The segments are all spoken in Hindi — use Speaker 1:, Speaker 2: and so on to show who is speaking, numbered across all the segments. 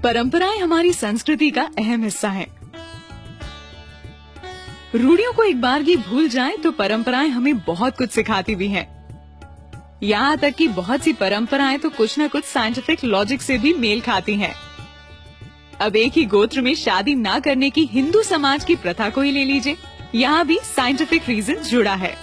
Speaker 1: परंपराएं हमारी संस्कृति का अहम हिस्सा हैं। रूढ़ियों को एक बार भी भूल जाएं तो परंपराएं हमें बहुत कुछ सिखाती भी हैं। यहाँ तक कि बहुत सी परंपराएं तो कुछ न कुछ साइंटिफिक लॉजिक से भी मेल खाती हैं। अब एक ही गोत्र में शादी ना करने की हिंदू समाज की प्रथा को ही ले लीजिए, यहाँ भी साइंटिफिक रीजन जुड़ा है।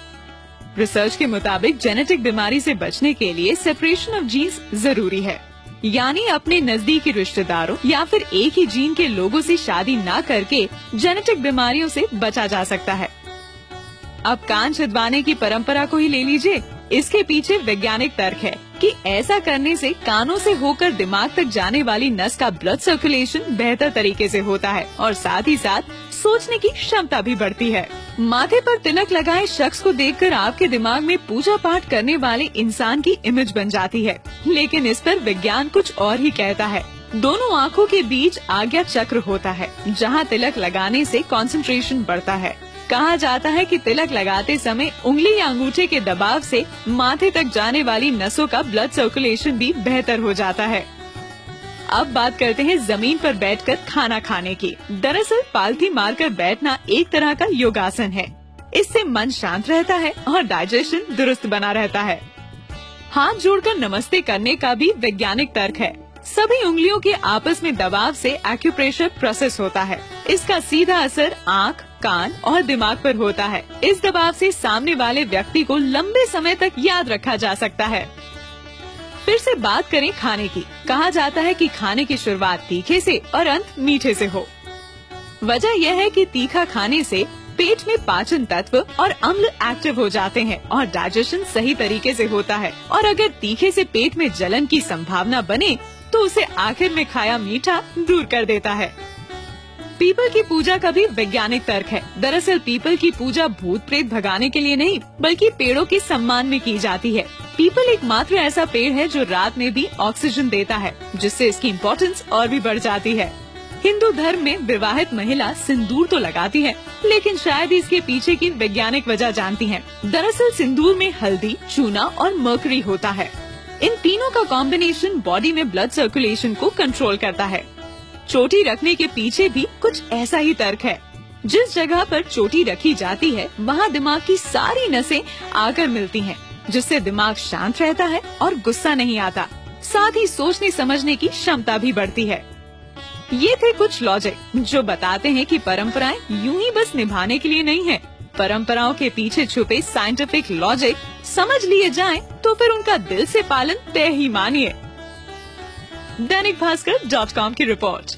Speaker 1: रिसर्च के मुताबिक जेनेटिक बीमारी से बचने के लिए सेपरेशन ऑफ जीन्स जरूरी है, यानी अपने नजदीकी रिश्तेदारों या फिर एक ही जीन के लोगों से शादी ना करके जेनेटिक बीमारियों से बचा जा सकता है। अब कान छिदवाने की परंपरा को ही ले लीजिए, इसके पीछे वैज्ञानिक तर्क है कि ऐसा करने से कानों से होकर दिमाग तक जाने वाली नस का ब्लड सर्कुलेशन बेहतर तरीके से होता है और साथ ही साथ सोचने की क्षमता भी बढ़ती है। माथे पर तिलक लगाए शख्स को देखकर आपके दिमाग में पूजा पाठ करने वाले इंसान की इमेज बन जाती है, लेकिन इस पर विज्ञान कुछ और ही कहता है। दोनों आँखों के बीच आज्ञा चक्र होता है, जहाँ तिलक लगाने से कंसंट्रेशन बढ़ता है। कहा जाता है कि तिलक लगाते समय उंगली या अंगूठे के दबाव से माथे तक जाने वाली नसों का ब्लड सर्कुलेशन भी बेहतर हो जाता है। अब बात करते हैं जमीन पर बैठकर खाना खाने की। दरअसल पालथी मारकर बैठना एक तरह का योगासन है। इससे मन शांत रहता है और डाइजेशन दुरुस्त बना रहता है। हाथ जोड़कर नमस्ते करने का भी वैज्ञानिक तर्क है। सभी उंगलियों के आपस में दबाव से एक्यूप्रेशर प्रोसेस होता है। इसका सीधा असर आँख, कान और दिमाग पर होता है। इस दबाव से सामने वाले व्यक्ति को लंबे समय तक याद रखा जा सकता है। फिर से बात करें खाने की। कहा जाता है कि खाने की शुरुआत तीखे से और अंत मीठे से हो। वजह यह है कि तीखा खाने से पेट में पाचन तत्व और अम्ल एक्टिव हो जाते हैं और डाइजेशन सही तरीके से होता है। और अगर तीखे से पेट में जलन की संभावना बने तो उसे आखिर में खाया मीठा दूर कर देता है। पीपल की पूजा का भी वैज्ञानिक तर्क है। दरअसल पीपल की पूजा भूत प्रेत भगाने के लिए नहीं, बल्कि पेड़ों के सम्मान में की जाती है। पीपल एकमात्र ऐसा पेड़ है जो रात में भी ऑक्सीजन देता है, जिससे इसकी इम्पोर्टेंस और भी बढ़ जाती है। हिंदू धर्म में विवाहित महिला सिंदूर तो लगाती है, लेकिन शायद इसके पीछे की वैज्ञानिक वजह जानती है। दरअसल सिंदूर में हल्दी, चूना और मर्करी होता है। इन तीनों का कॉम्बिनेशन बॉडी में ब्लड सर्कुलेशन को कंट्रोल करता है। चोटी रखने के पीछे भी कुछ ऐसा ही तर्क है। जिस जगह पर चोटी रखी जाती है वहाँ दिमाग की सारी नसें आकर मिलती हैं, जिससे दिमाग शांत रहता है और गुस्सा नहीं आता। साथ ही सोचने समझने की क्षमता भी बढ़ती है। ये थे कुछ लॉजिक जो बताते हैं कि परंपराएं यूं ही बस निभाने के लिए नहीं है। परंपराओं के पीछे छुपे साइंटिफिक लॉजिक समझ लिए जाएं तो फिर उनका दिल से पालन तय ही मानिए। दैनिक भास्कर.com की रिपोर्ट।